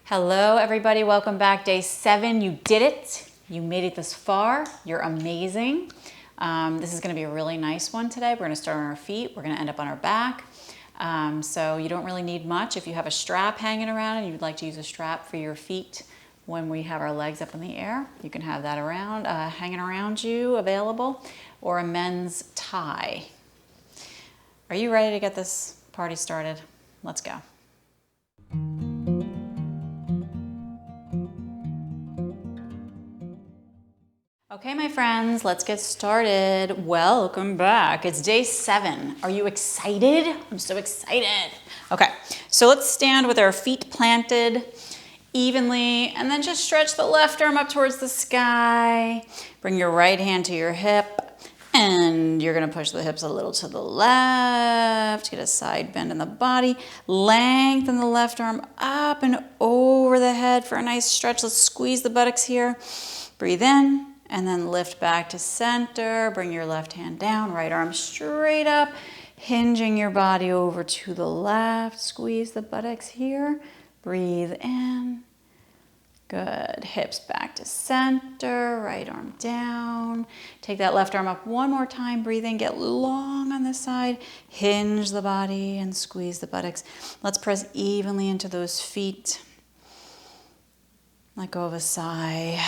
Hello everybody, welcome back. Day 7, you did it. You made it this far. You're amazing. This is gonna be a really nice one today. We're gonna start on our feet. We're gonna end up on our back. So you don't really need much. If you have a strap hanging around and you'd like to use a strap for your feet when we have our legs up in the air, you can have that around, hanging around you, available, or a men's tie. Are you ready to get this party started? Let's go. Okay, my friends, let's get started. Welcome back. It's day 7. Are you excited? I'm so excited. Okay, so let's stand with our feet planted evenly and then just stretch the left arm up towards the sky. Bring your right hand to your hip and you're gonna push the hips a little to the left. Get a side bend in the body. Lengthen the left arm up and over the head for a nice stretch. Let's squeeze the buttocks here. Breathe in. And then lift back to center. Bring your left hand down, right arm straight up, hinging your body over to the left. Squeeze the buttocks here. Breathe in. Good. Hips back to center, right arm down. Take that left arm up one more time. Breathe in, get long on this side. Hinge the body and squeeze the buttocks. Let's press evenly into those feet. Let go of a sigh.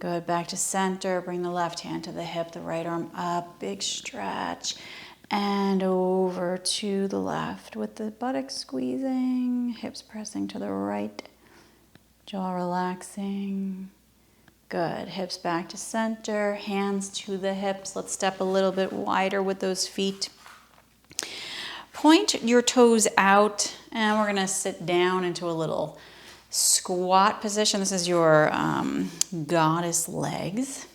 Good, back to center. Bring the left hand to the hip, the right arm up, big stretch. And over to the left with the buttocks squeezing, hips pressing to the right, jaw relaxing. Good, hips back to center, hands to the hips. Let's step a little bit wider with those feet. Point your toes out and we're gonna sit down into a little squat position. This is your goddess legs.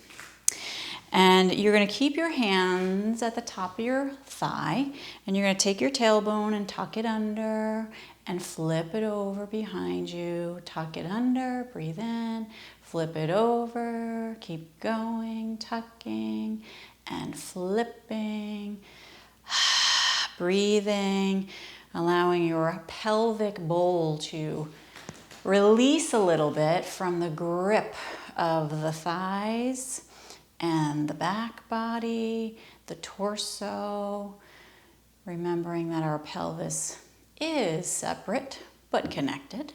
And you're going to keep your hands at the top of your thigh. And you're going to take your tailbone and tuck it under and flip it over behind you. Tuck it under, breathe in, flip it over, keep going, tucking and flipping, breathing, allowing your pelvic bowl to release a little bit from the grip of the thighs and the back body, the torso, remembering that our pelvis is separate but connected.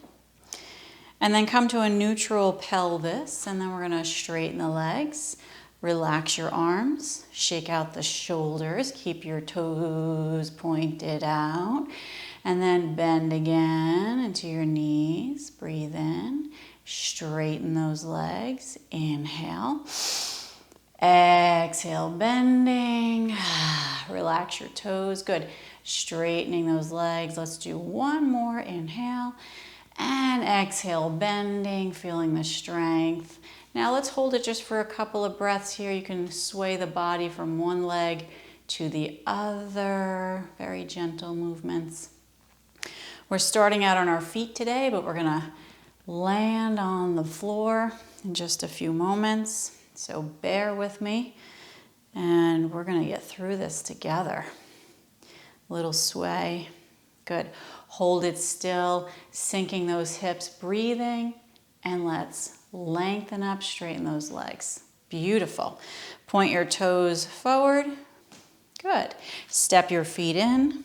And then come to a neutral pelvis, and then we're gonna straighten the legs, relax your arms, shake out the shoulders, keep your toes pointed out. And then bend again into your knees. Breathe in. Straighten those legs. Inhale. Exhale, bending. Relax your toes. Good. Straightening those legs. Let's do one more. Inhale. And exhale, bending, feeling the strength. Now let's hold it just for a couple of breaths here. You can sway the body from one leg to the other. Very gentle movements. We're starting out on our feet today, but we're gonna land on the floor in just a few moments. So bear with me, and we're gonna get through this together. Little sway, good. Hold it still, sinking those hips, breathing, and let's lengthen up, straighten those legs. Beautiful. Point your toes forward, good. Step your feet in.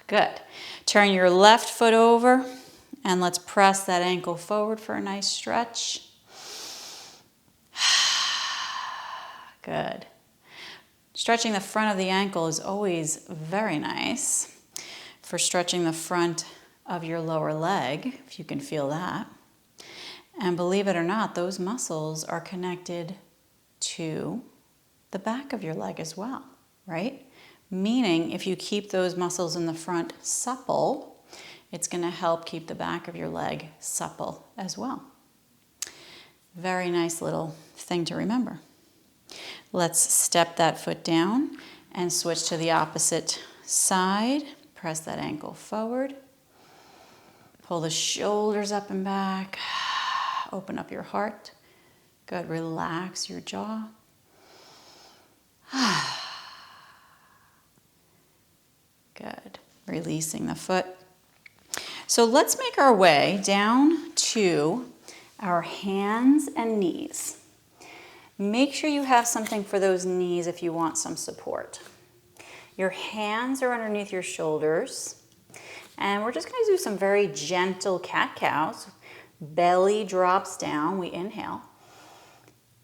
Good. Turn your left foot over and let's press that ankle forward for a nice stretch. Good. Stretching the front of the ankle is always very nice for stretching the front of your lower leg, if you can feel that. And believe it or not, those muscles are connected to the back of your leg as well, right? Meaning if you keep those muscles in the front supple, it's going to help keep the back of your leg supple as well. Very nice little thing to remember. Let's step that foot down and switch to the opposite side. Press that ankle forward. Pull the shoulders up and back. Open up your heart. Good. Relax your jaw. Good. releasing the foot. So let's make our way down to our hands and knees. Make sure you have something for those knees if you want some support. Your hands are underneath your shoulders. And we're just going to do some very gentle cat-cows. Belly drops down, we inhale.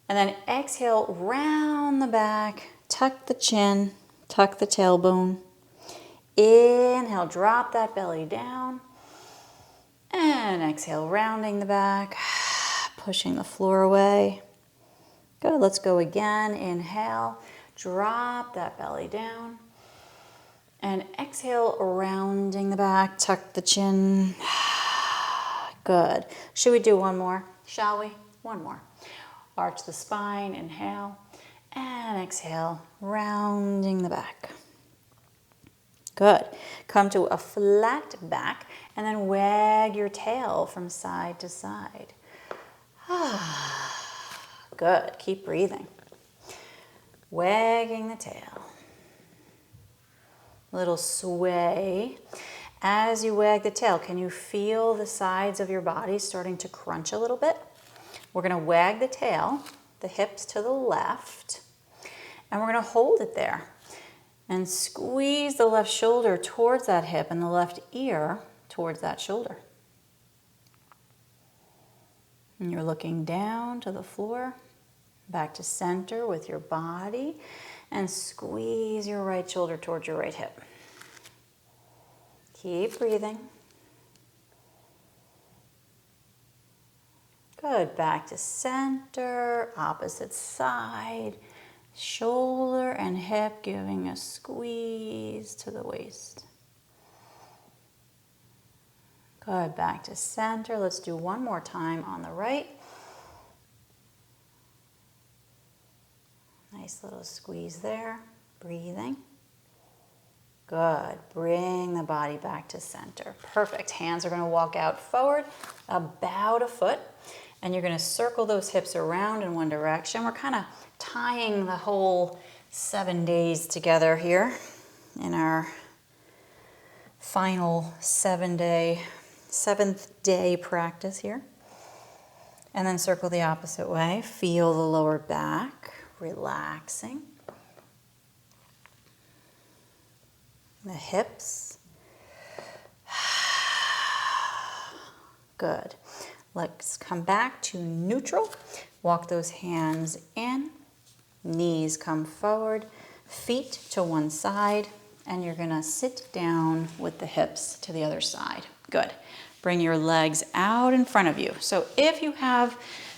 And then exhale, round the back, tuck the chin, tuck the tailbone. Inhale, drop that belly down. And exhale, rounding the back, pushing the floor away. Good, let's go again. Inhale, drop that belly down. And exhale, rounding the back, tuck the chin. Good. Should we do one more? Shall we? One more. Arch the spine, inhale, and exhale, rounding the back. Good. Come to a flat back, and then wag your tail from side to side. Good. Keep breathing. Wagging the tail. Little sway. As you wag the tail, can you feel the sides of your body starting to crunch a little bit? We're going to wag the tail, the hips to the left, and we're going to hold it there. And squeeze the left shoulder towards that hip and the left ear towards that shoulder. And you're looking down to the floor, back to center with your body, and squeeze your right shoulder towards your right hip. Keep breathing. Good, back to center, opposite side, shoulder and hip giving a squeeze to the waist. Good, back to center. Let's do one more time on the right. Nice little squeeze there, breathing. Good, bring the body back to center. Perfect, hands are gonna walk out forward about a foot, and you're gonna circle those hips around in one direction. We're kind of tying the whole 7 days together here in our final 7th day practice here. And then circle the opposite way. Feel the lower back, relaxing. The hips. Good. Let's come back to neutral. Walk those hands in. Knees come forward. Feet to one side. And you're going to sit down with the hips to the other side. Good. Bring your legs out in front of you. So if you have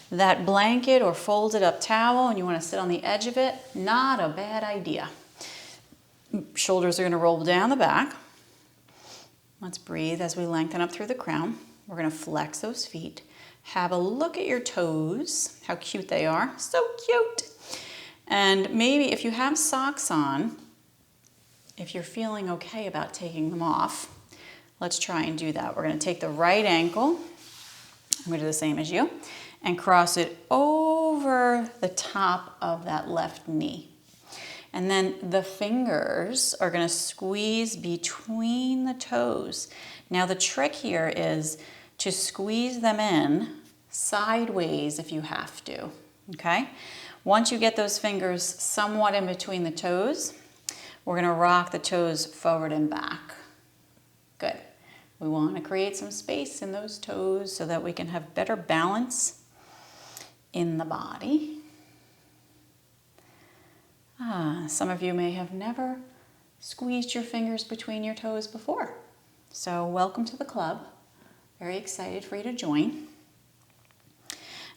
that blanket or folded up towel and you want to sit on the edge of it, not a bad idea. Shoulders are going to roll down the back. Let's breathe as we lengthen up through the crown. We're going to flex those feet. Have a look at your toes, how cute they are. So cute. And maybe if you have socks on, if you're feeling okay about taking them off, let's try and do that. We're going to take the right ankle. I'm going to do the same as you. And cross it over the top of that left knee. And then the fingers are going to squeeze between the toes. Now the trick here is to squeeze them in sideways if you have to, okay? Once you get those fingers somewhat in between the toes, we're going to rock the toes forward and back. Good. We want to create some space in those toes so that we can have better balance in the body. Some of you may have never squeezed your fingers between your toes before. So welcome to the club. Very excited for you to join.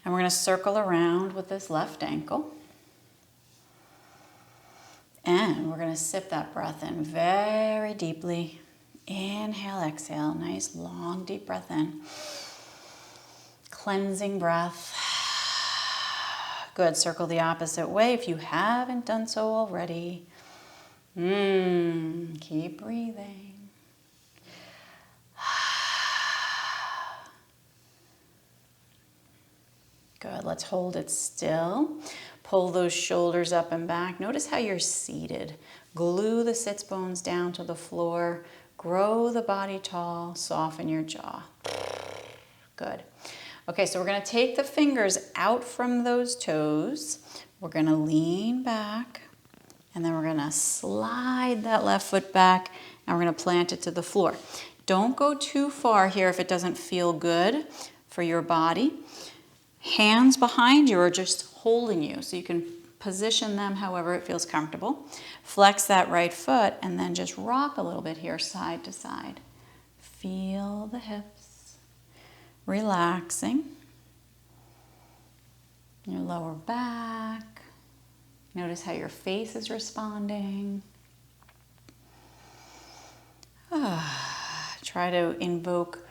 And we're going to circle around with this left ankle. And we're going to sip that breath in very deeply. Inhale, exhale. Nice, long, deep breath in. Cleansing breath. Good. Circle the opposite way if you haven't done so already. Keep breathing. Good. Let's hold it still. Pull those shoulders up and back. Notice how you're seated. Glue the sits bones down to the floor. Grow the body tall, soften your jaw. Good. Okay, so we're going to take the fingers out from those toes. We're going to lean back, and then we're going to slide that left foot back, and we're going to plant it to the floor. Don't go too far here if it doesn't feel good for your body. Hands behind you are just holding you, so you can position them however it feels comfortable. Flex that right foot, and then just rock a little bit here, side to side. Feel the hips. Relaxing. Your lower back. Notice how your face is responding. Try to invoke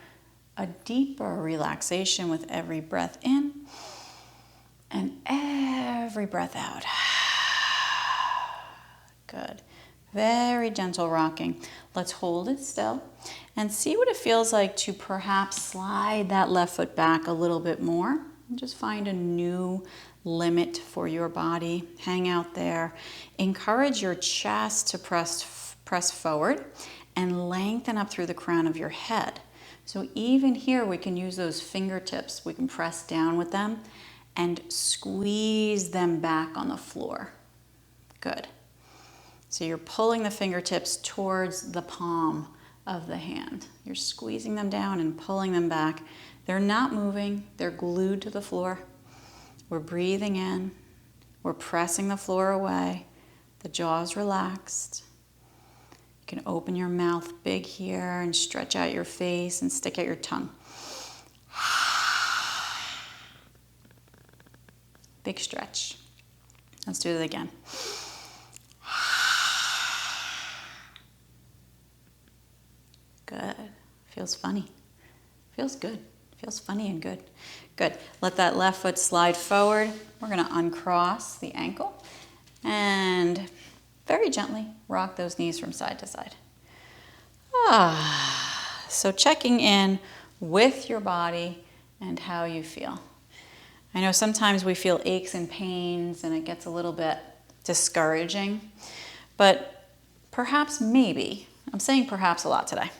a deeper relaxation with every breath in and every breath out. Good. Very gentle rocking. Let's hold it still and see what it feels like to perhaps slide that left foot back a little bit more. And just find a new limit for your body. Hang out there. Encourage your chest to press forward and lengthen up through the crown of your head. So even here we can use those fingertips. We can press down with them and squeeze them back on the floor. Good. So you're pulling the fingertips towards the palm of the hand. You're squeezing them down and pulling them back. They're not moving. They're glued to the floor. We're breathing in. We're pressing the floor away. The jaw's relaxed. You can open your mouth big here and stretch out your face and stick out your tongue. Big stretch. Let's do it again. Good. Feels funny. Feels good. Feels funny and good. Good. Let that left foot slide forward. We're going to uncross the ankle and very gently rock those knees from side to side. So checking in with your body and how you feel. I know sometimes we feel aches and pains and it gets a little bit discouraging, but perhaps maybe, I'm saying perhaps a lot today,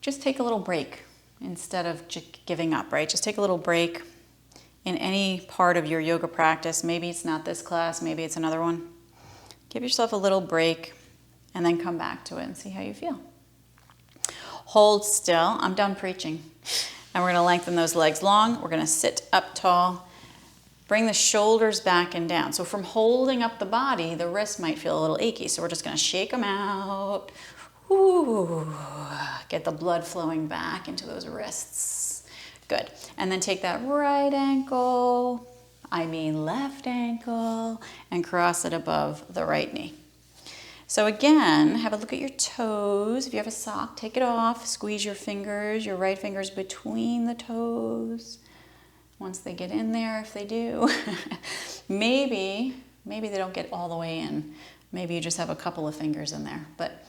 just take a little break instead of giving up, right? Just take a little break in any part of your yoga practice. Maybe it's not this class, maybe it's another one. Give yourself a little break and then come back to it and see how you feel. Hold still. I'm done preaching. And we're going to lengthen those legs long. We're going to sit up tall. Bring the shoulders back and down. So from holding up the body, the wrists might feel a little achy. So we're just going to shake them out. Ooh. Get the blood flowing back into those wrists. Good. And then take that right ankle, left ankle, and cross it above the right knee. So again, have a look at your toes. If you have a sock, take it off. Squeeze your fingers, your right fingers between the toes. Once they get in there, if they do. Maybe they don't get all the way in. Maybe you just have a couple of fingers in there. But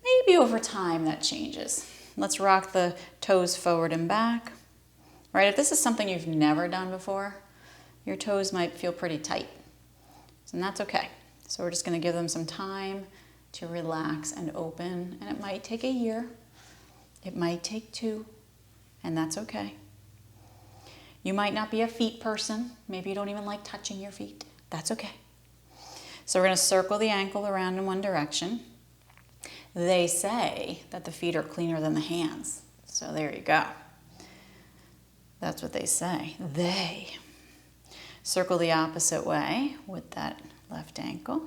maybe over time that changes. Let's rock the toes forward and back. Right, if this is something you've never done before, your toes might feel pretty tight. And that's okay. So we're just going to give them some time to relax and open. And it might take a year. It might take 2. And that's okay. You might not be a feet person. Maybe you don't even like touching your feet. That's okay. So we're going to circle the ankle around in one direction. They say that the feet are cleaner than the hands. So there you go. That's what they say. They. Circle the opposite way with that left ankle.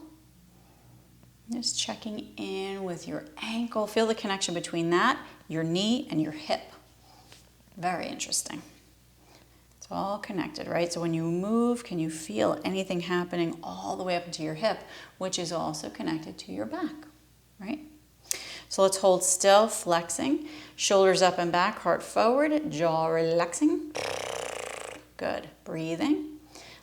Just checking in with your ankle. Feel the connection between that, your knee, and your hip. Very interesting. It's all connected, right? So when you move, can you feel anything happening all the way up into your hip, which is also connected to your back, right? So let's hold still, flexing. Shoulders up and back, heart forward, jaw relaxing. Good. Breathing.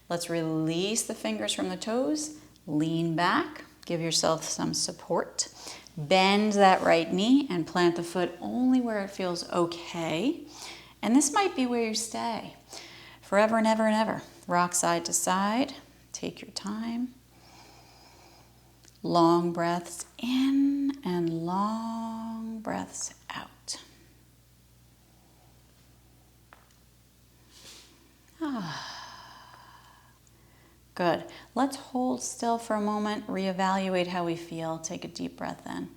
Let's release the fingers from the toes. Lean back. Give yourself some support. Bend that right knee and plant the foot only where it feels okay. And this might be where you stay forever and ever and ever. Rock side to side. Take your time. Long breaths in and long breaths out. Good. Let's hold still for a moment, reevaluate how we feel. Take a deep breath in.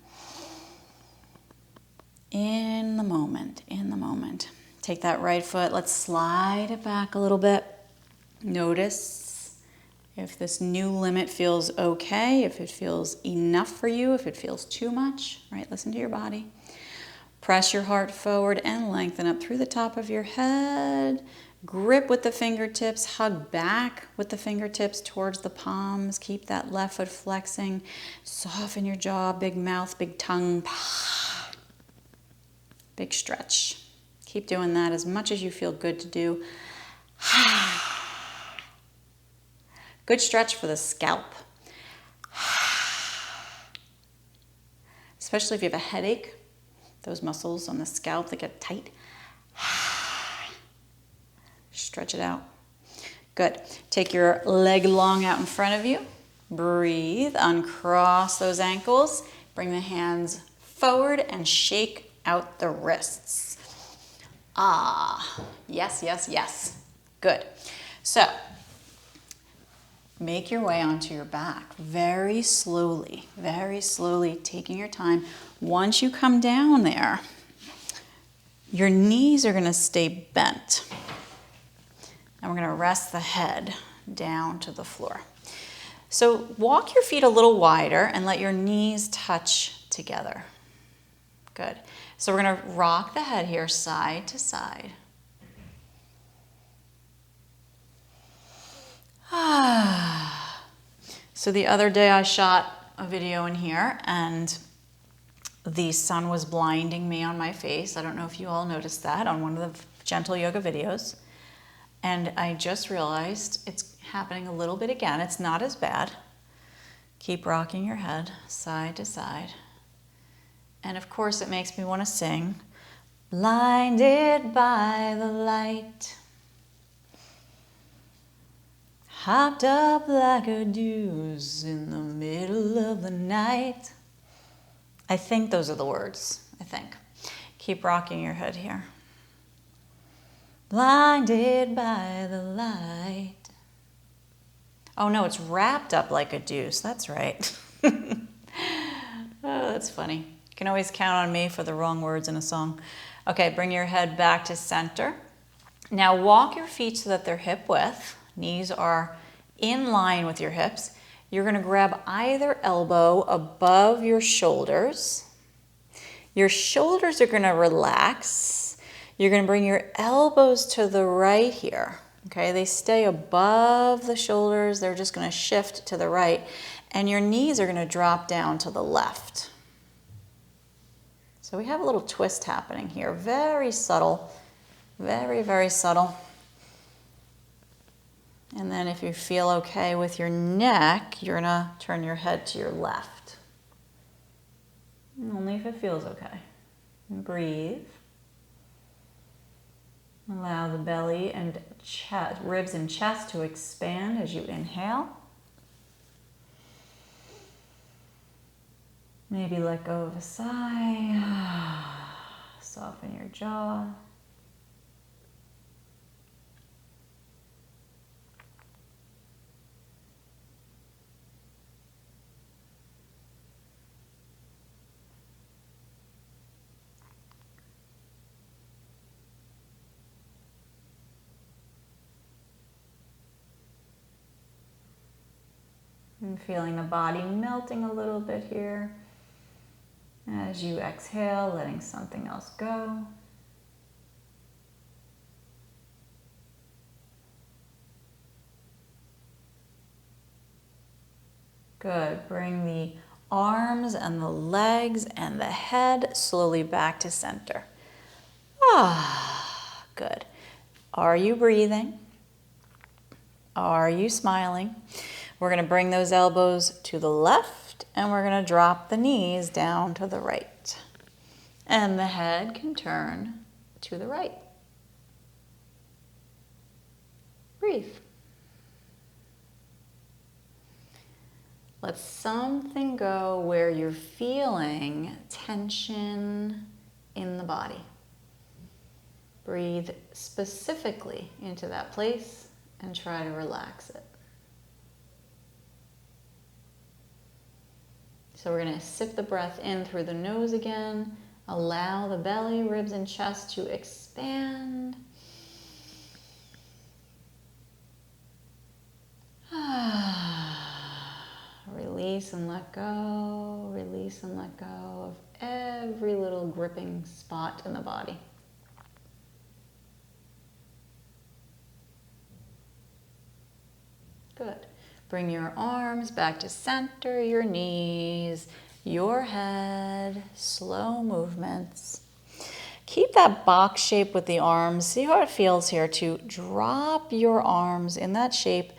In the moment, in the moment. Take that right foot, let's slide it back a little bit. Notice if this new limit feels okay, if it feels enough for you, if it feels too much, right? Listen to your body. Press your heart forward and lengthen up through the top of your head. Grip with the fingertips, hug back with the fingertips towards the palms. Keep that left foot flexing. Soften your jaw, big mouth, big tongue. Big stretch. Keep doing that as much as you feel good to do. Good stretch for the scalp. Especially if you have a headache, those muscles on the scalp that get tight. Stretch it out. Good. Take your leg long out in front of you. Breathe. Uncross those ankles. Bring the hands forward and shake out the wrists. Yes, yes, yes. Good. So, make your way onto your back very slowly, taking your time. Once you come down there, your knees are going to stay bent. And we're going to rest the head down to the floor. So walk your feet a little wider and let your knees touch together. Good. So we're going to rock the head here side to side. So the other day I shot a video in here and the sun was blinding me on my face. I don't know if you all noticed that on one of the gentle yoga videos. And I just realized it's happening a little bit again. It's not as bad. Keep rocking your head side to side. And of course it makes me want to sing, blinded by the light, hopped up like a deuce in the middle of the night. I think those are the words, I think. Keep rocking your head here. Blinded by the light. Oh no, it's wrapped up like a deuce. That's right. Oh, that's funny. You can always count on me for the wrong words in a song. Okay, bring your head back to center. Now walk your feet so that they're hip width. Knees are in line with your hips. You're going to grab either elbow above your shoulders. Your shoulders are going to relax. You're going to bring your elbows to the right here. Okay, they stay above the shoulders. They're just going to shift to the right. And your knees are going to drop down to the left. So we have a little twist happening here. Very subtle. Very, very subtle. And then if you feel okay with your neck, you're going to turn your head to your left. Only if it feels okay. And breathe. Allow the belly and chest, ribs and chest to expand as you inhale. Maybe let go of a sigh. Soften your jaw. And feeling the body melting a little bit here. As you exhale, letting something else go. Good. Bring the arms and the legs and the head slowly back to center. Good. Are you breathing? Are you smiling? We're going to bring those elbows to the left and we're going to drop the knees down to the right. And the head can turn to the right. Breathe. Let something go where you're feeling tension in the body. Breathe specifically into that place and try to relax it. So we're going to sip the breath in through the nose again. Allow the belly, ribs, and chest to expand. Release and let go. Release and let go of every little gripping spot in the body. Good. Bring your arms back to center, your knees, your head, slow movements. Keep that box shape with the arms. See how it feels here to drop your arms in that shape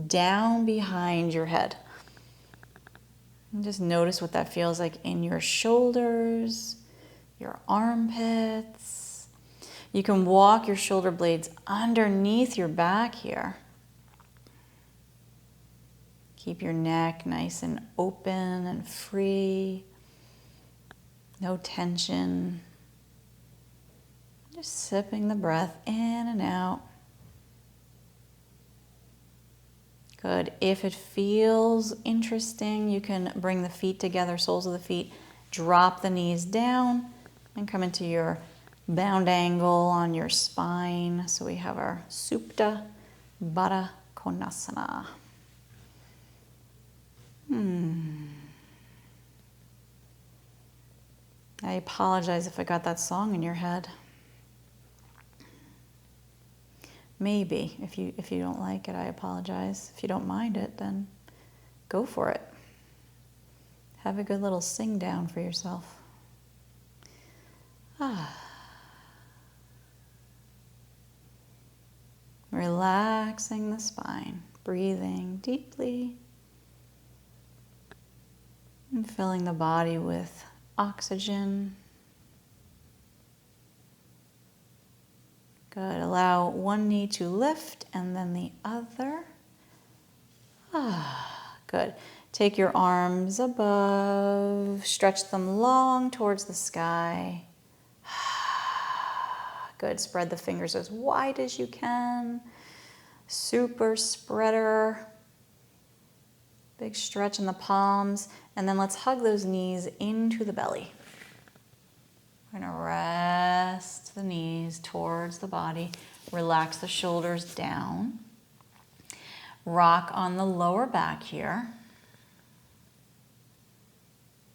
down behind your head. And just notice what that feels like in your shoulders, your armpits. You can walk your shoulder blades underneath your back here. Keep your neck nice and open and free. No tension. Just sipping the breath in and out. Good. If it feels interesting, you can bring the feet together, soles of the feet, drop the knees down, and come into your bound angle on your spine. So we have our Supta Baddha Konasana. I apologize if I got that song in your head. Maybe. If you don't like it, I apologize. If you don't mind it, then go for it. Have a good little sing down for yourself. Relaxing the spine, breathing deeply, and filling the body with oxygen. Good. Allow one knee to lift and then the other. Good. Take your arms above, stretch them long towards the sky. Good. Spread the fingers as wide as you can. Super spreader. Big stretch in the palms. And then let's hug those knees into the belly. We're going to rest the knees towards the body. Relax the shoulders down. Rock on the lower back here.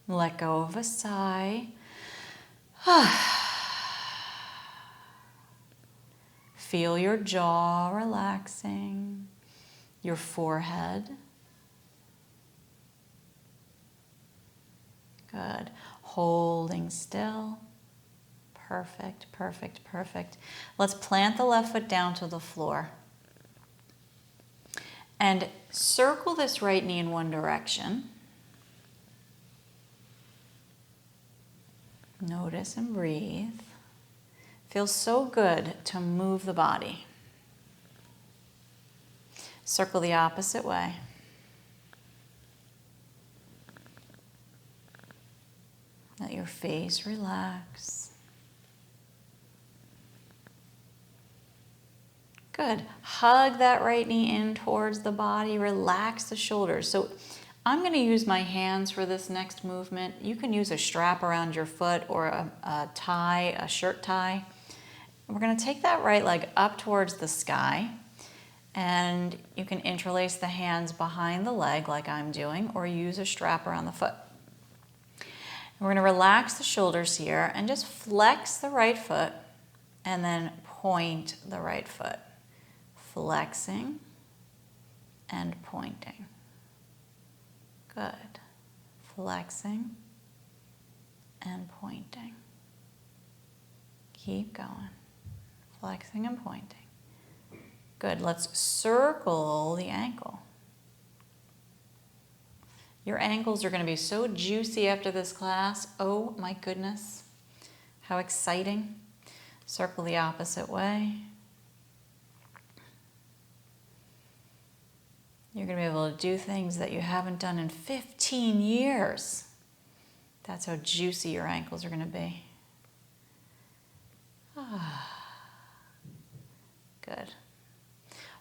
Let go of a sigh. Feel your jaw relaxing, your forehead. Good. Holding still. Perfect, perfect, perfect. Let's plant the left foot down to the floor. And circle this right knee in one direction. Notice and breathe. Feels so good to move the body. Circle the opposite way. Let your face relax. Good. Hug that right knee in towards the body. Relax the shoulders. So I'm going to use my hands for this next movement. You can use a strap around your foot or a tie, a shirt tie. We're going to take that right leg up towards the sky. And you can interlace the hands behind the leg like I'm doing, or use a strap around the foot. We're going to relax the shoulders here and just flex the right foot and then point the right foot. Flexing and pointing. Good. Flexing and pointing. Keep going. Flexing and pointing. Good. Let's circle the ankle. Your ankles are going to be so juicy after this class. Oh my goodness. How exciting. Circle the opposite way. You're going to be able to do things that you haven't done in 15 years. That's how juicy your ankles are going to be. Good.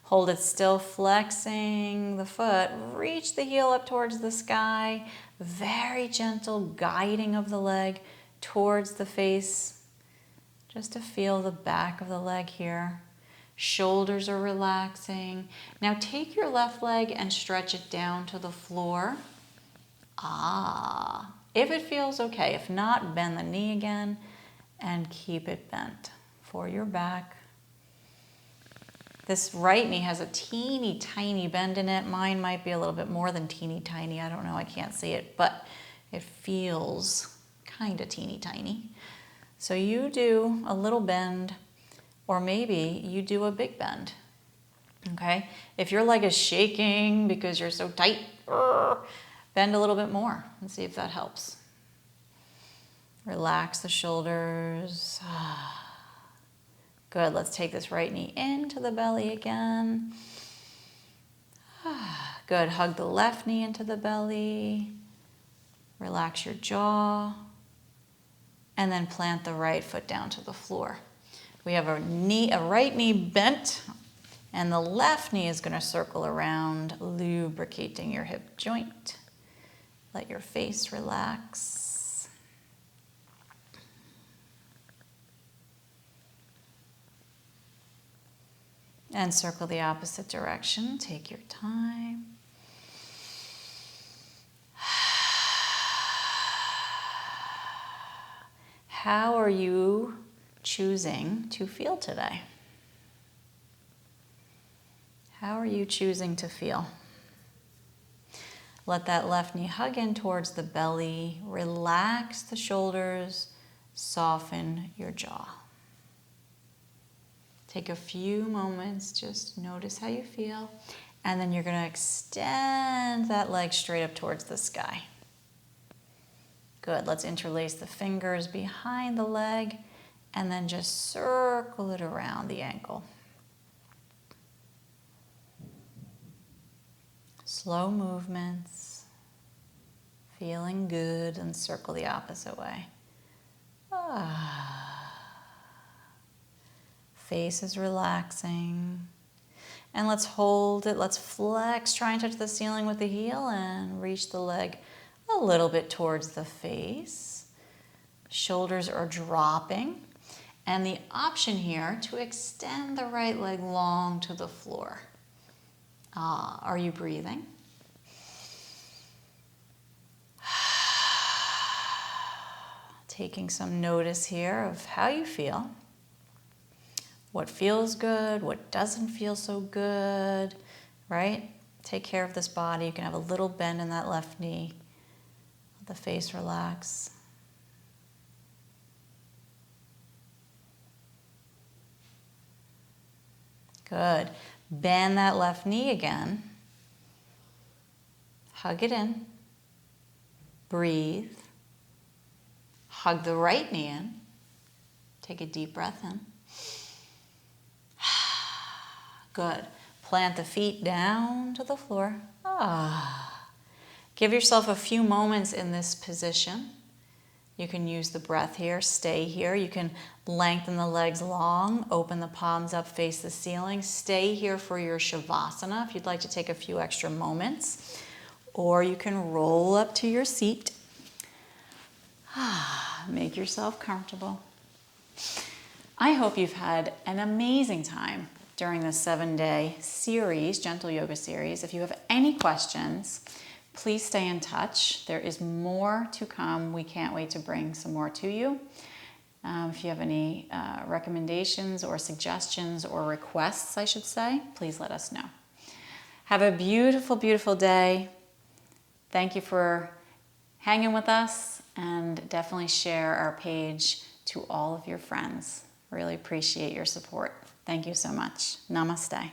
Hold it still, flexing the foot. Reach the heel up towards the sky. Very gentle guiding of the leg towards the face. Just to feel the back of the leg here. Shoulders are relaxing. Now take your left leg and stretch it down to the floor. If it feels okay. If not, bend the knee again and keep it bent for your back. This right knee has a teeny tiny bend in it. Mine might be a little bit more than teeny tiny. I don't know, I can't see it, but it feels kind of teeny tiny. So you do a little bend, or maybe you do a big bend, okay? If your leg is shaking because you're so tight, bend a little bit more and see if that helps. Relax the shoulders. Good, let's take this right knee into the belly again. Good, hug the left knee into the belly. Relax your jaw. And then plant the right foot down to the floor. We have a right knee bent, and the left knee is going to circle around, lubricating your hip joint. Let your face relax. And circle the opposite direction. Take your time. How are you choosing to feel today? How are you choosing to feel? Let that left knee hug in towards the belly. Relax the shoulders. Soften your jaw. Take a few moments, just notice how you feel. And then you're going to extend that leg straight up towards the sky. Good, let's interlace the fingers behind the leg and then just circle it around the ankle. Slow movements, feeling good, and circle the opposite way. Face is relaxing. And let's hold it, let's flex, try and touch the ceiling with the heel and reach the leg a little bit towards the face. Shoulders are dropping. And the option here to extend the right leg long to the floor. Are you breathing? Taking some notice here of how you feel. What feels good, what doesn't feel so good, right? Take care of this body. You can have a little bend in that left knee. Let the face relax. Good. Bend that left knee again. Hug it in. Breathe. Hug the right knee in. Take a deep breath in. Good. Plant the feet down to the floor. Give yourself a few moments in this position. You can use the breath here, stay here. You can lengthen the legs long, open the palms up, face the ceiling. Stay here for your Shavasana if you'd like to take a few extra moments. Or you can roll up to your seat. Make yourself comfortable. I hope you've had an amazing time during this 7-day series, Gentle Yoga series. If you have any questions, please stay in touch. There is more to come. We can't wait to bring some more to you. If you have any recommendations or suggestions or requests, I should say, please let us know. Have a beautiful, beautiful day. Thank you for hanging with us, and definitely share our page to all of your friends. Really appreciate your support. Thank you so much. Namaste.